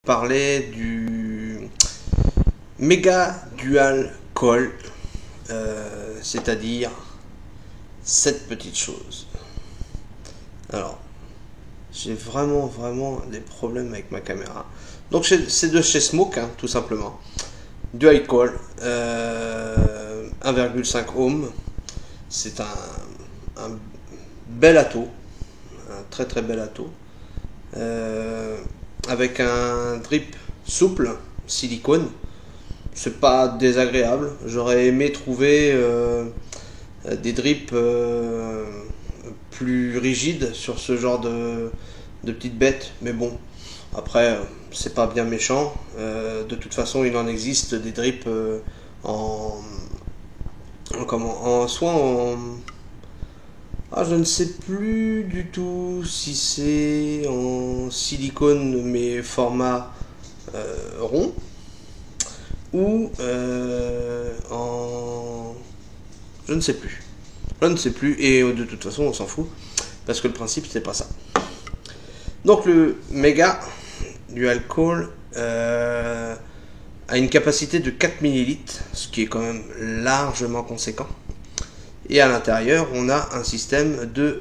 parler du Mega Dual Coil, c'est-à-dire cette petite chose. Alors, j'ai vraiment des problèmes avec ma caméra. Donc c'est de chez Smoke, hein, tout simplement. Dual Coil, 1,5 ohm. C'est un bel ato, un très bel ato, avec un drip souple, silicone. C'est pas désagréable. J'aurais aimé trouver des drips plus rigides sur ce genre de petites bêtes, mais bon, après c'est pas bien méchant. De toute façon, il en existe des drips je ne sais plus du tout si c'est en silicone mais format rond ou en... Je ne sais plus. Et de toute façon on s'en fout parce que le principe c'est pas ça. Donc le Mega Dual Coil a une capacité de 4 ml, ce qui est quand même largement conséquent. Et à l'intérieur, on a un système de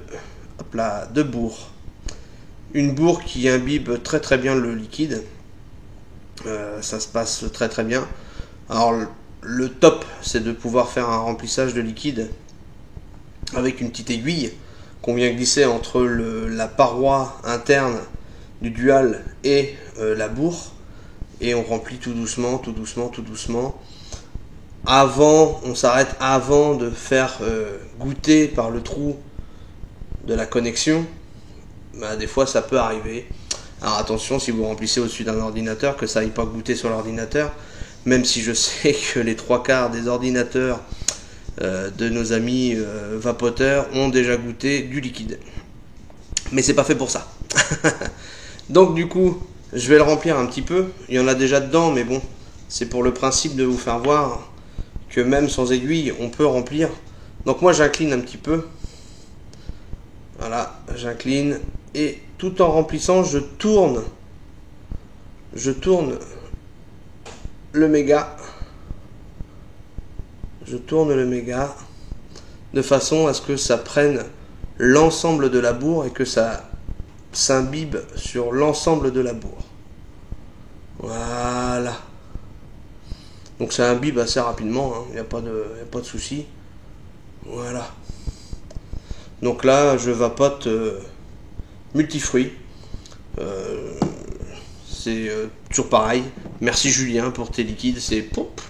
bourre. Une bourre qui imbibe très bien le liquide. Ça se passe très bien. Alors le top, c'est de pouvoir faire un remplissage de liquide avec une petite aiguille qu'on vient glisser entre la paroi interne du dual et la bourre. Et on remplit tout doucement. On s'arrête avant de faire goûter par le trou de la connexion. Des fois ça peut arriver. Alors attention, si vous remplissez au-dessus d'un ordinateur, que ça n'aille pas goûter sur l'ordinateur, même si je sais que les 3/4 des ordinateurs de nos amis vapoteurs ont déjà goûté du liquide. Mais c'est pas fait pour ça. Donc du coup, je vais le remplir un petit peu. Il y en a déjà dedans, mais bon, c'est pour le principe de vous faire voir que même sans aiguille, on peut remplir. Donc moi j'incline un petit peu. Voilà, j'incline. Et tout en remplissant, je tourne le Mega. De façon à ce que ça prenne l'ensemble de la bourre et que ça s'imbibe sur l'ensemble de la bourre. Voilà. Donc ça imbibe assez rapidement, il n'y a pas de souci. Voilà. Donc là, je vapote multifruits. C'est toujours pareil. Merci Julien pour tes liquides. C'est pop.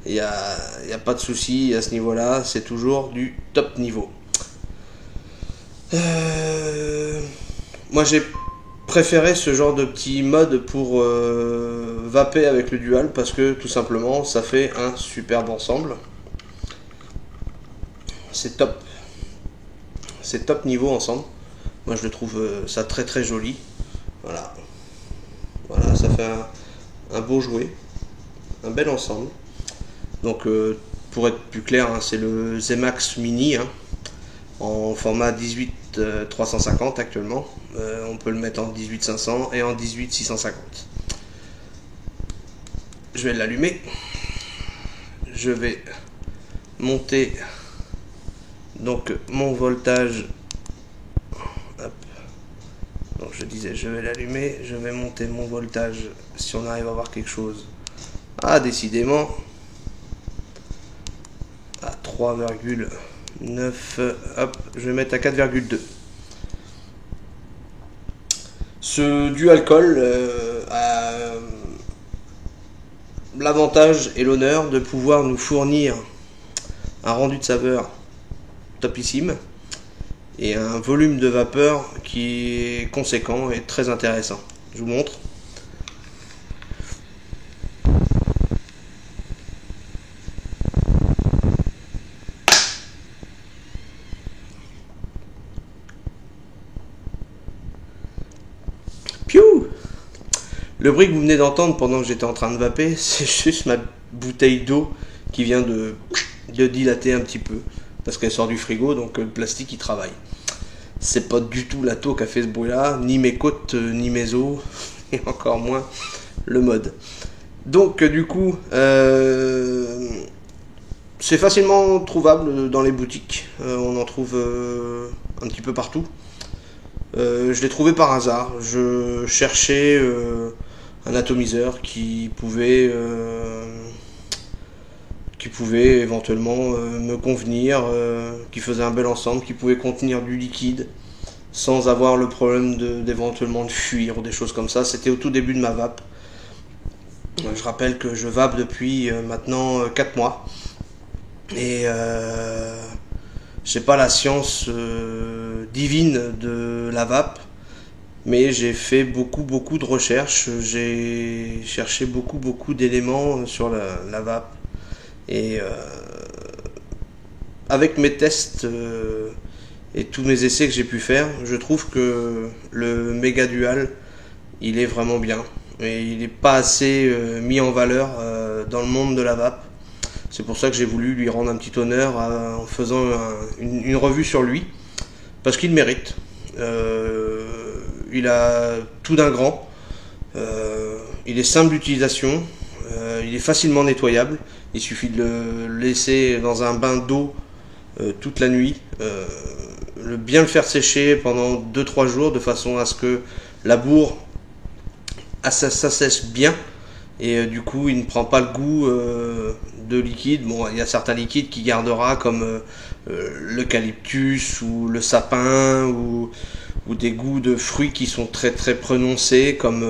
Il n'y a pas de souci à ce niveau-là. C'est toujours du top niveau. Moi j'ai préféré ce genre de petit mode pour vaper avec le dual parce que tout simplement ça fait un superbe ensemble. C'est top niveau ensemble. Moi je le trouve ça très joli. Voilà, ça fait un beau jouet, un bel ensemble. Donc pour être plus clair, hein, c'est le Zemax Mini, hein, en format 18-350 actuellement. On peut le mettre en 18-500 et en 18-650. Je vais l'allumer. Je vais monter donc mon voltage. Hop. Donc je disais, je vais l'allumer. Je vais monter mon voltage si on arrive à voir quelque chose. Ah, décidément. À 3,9. Hop, je vais mettre à 4,2. Ce dual coil a l'avantage et l'honneur de pouvoir nous fournir un rendu de saveur topissime et un volume de vapeur qui est conséquent et très intéressant. Je vous montre. Piou! Le bruit que vous venez d'entendre pendant que j'étais en train de vaper, c'est juste ma bouteille d'eau qui vient de dilater un petit peu parce qu'elle sort du frigo, donc le plastique il travaille. C'est pas du tout la taux qui a fait ce bruit là, ni mes côtes, ni mes os, et encore moins le mode. Donc du coup, c'est facilement trouvable dans les boutiques. On en trouve un petit peu partout. Je l'ai trouvé par hasard. Je cherchais un atomiseur qui pouvait éventuellement me convenir, qui faisait un bel ensemble, qui pouvait contenir du liquide sans avoir le problème d'éventuellement de fuir ou des choses comme ça. C'était au tout début de ma vape. Je rappelle que je vape depuis maintenant 4 mois. Et j'ai pas la science divine de la vape, mais j'ai fait beaucoup de recherches. J'ai cherché beaucoup d'éléments sur la vape. Et avec mes tests et tous mes essais que j'ai pu faire, je trouve que le Mega Dual, il est vraiment bien. Et il n'est pas assez mis en valeur dans le monde de la vape. C'est pour ça que j'ai voulu lui rendre un petit honneur en faisant une revue sur lui. Parce qu'il mérite. Il a tout d'un grand. Il est simple d'utilisation. Il est facilement nettoyable. Il suffit de le laisser dans un bain d'eau toute la nuit. Bien le faire sécher pendant 2-3 jours de façon à ce que la bourre s'assèche bien. Et du coup, il ne prend pas le goût de liquide. Bon, il y a certains liquides qui gardera comme l'eucalyptus ou le sapin ou des goûts de fruits qui sont très prononcés comme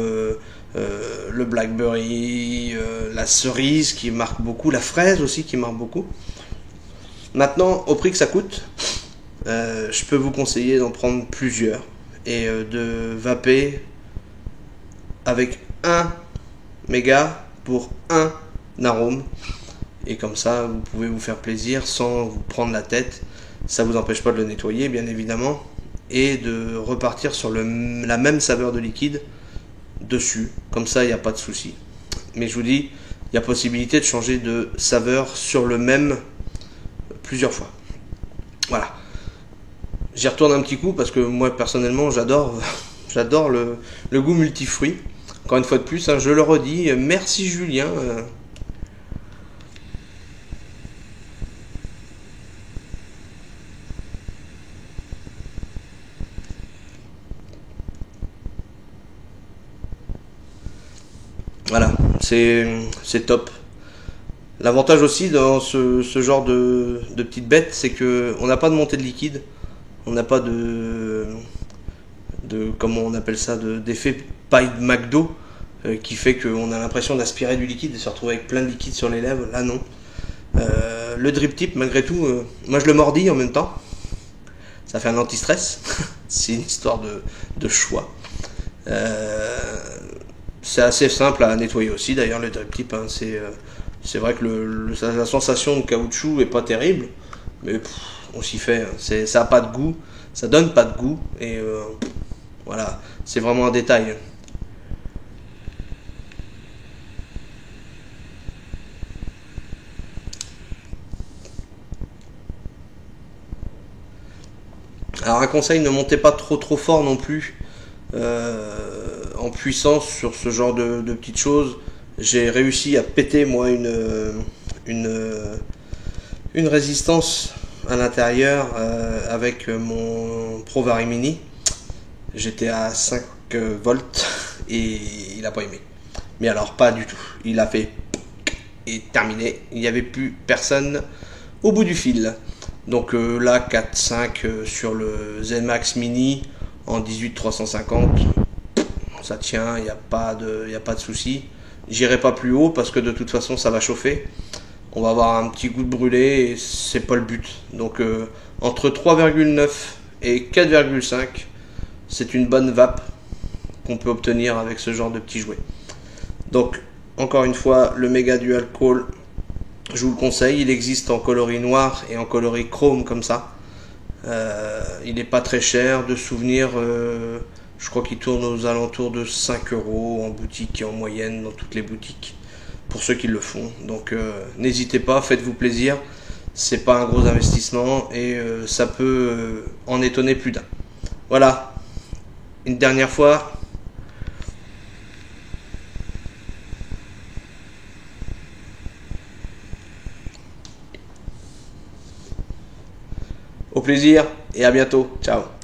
le blackberry, la cerise qui marque beaucoup, la fraise aussi qui marque beaucoup. Maintenant, au prix que ça coûte, je peux vous conseiller d'en prendre plusieurs et de vaper avec un méga pour un arôme. Et comme ça, vous pouvez vous faire plaisir sans vous prendre la tête. Ça ne vous empêche pas de le nettoyer, bien évidemment, et de repartir sur la même saveur de liquide dessus. Comme ça, il n'y a pas de souci. Mais je vous dis, il y a possibilité de changer de saveur sur le même plusieurs fois. Voilà. J'y retourne un petit coup parce que moi, personnellement, j'adore le goût multifruit. Encore une fois de plus, hein, je le redis, merci Julien. Voilà, c'est top. L'avantage aussi dans ce genre de petites bêtes, c'est qu'on n'a pas de montée de liquide, on n'a pas de comment on appelle ça, d'effet paille de McDo qui fait qu'on a l'impression d'aspirer du liquide et se retrouver avec plein de liquide sur les lèvres. Là non. Le drip tip, malgré tout, moi je le mordis en même temps. Ça fait un anti-stress. C'est une histoire de choix. C'est assez simple à nettoyer aussi. D'ailleurs, le drip tip, hein, c'est vrai que la sensation de caoutchouc est pas terrible, mais on s'y fait. Hein. Ça a pas de goût, ça donne pas de goût, et voilà, c'est vraiment un détail. Alors un conseil, ne montez pas trop fort non plus en puissance sur ce genre de petites choses. J'ai réussi à péter moi une résistance à l'intérieur avec mon ProVary Mini. J'étais à 5 volts et il n'a pas aimé. Mais alors pas du tout. Il a fait et terminé. Il n'y avait plus personne au bout du fil. Donc là 4-5 sur le ZMAX Mini en 18-350, ça tient, il n'y a pas de souci. J'irai pas plus haut parce que de toute façon ça va chauffer. On va avoir un petit goût de brûlé et c'est pas le but. Donc entre 3,9 et 4,5, c'est une bonne vape qu'on peut obtenir avec ce genre de petits jouets. Donc encore une fois, le Mega Dual Coil, je vous le conseille. Il existe en coloris noir et en coloris chrome comme ça. Il n'est pas très cher. De souvenir, je crois qu'il tourne aux alentours de 5 € en boutique et en moyenne dans toutes les boutiques pour ceux qui le font. Donc n'hésitez pas, faites-vous plaisir. C'est pas un gros investissement et ça peut en étonner plus d'un. Voilà, une dernière fois. Au plaisir et à bientôt. Ciao.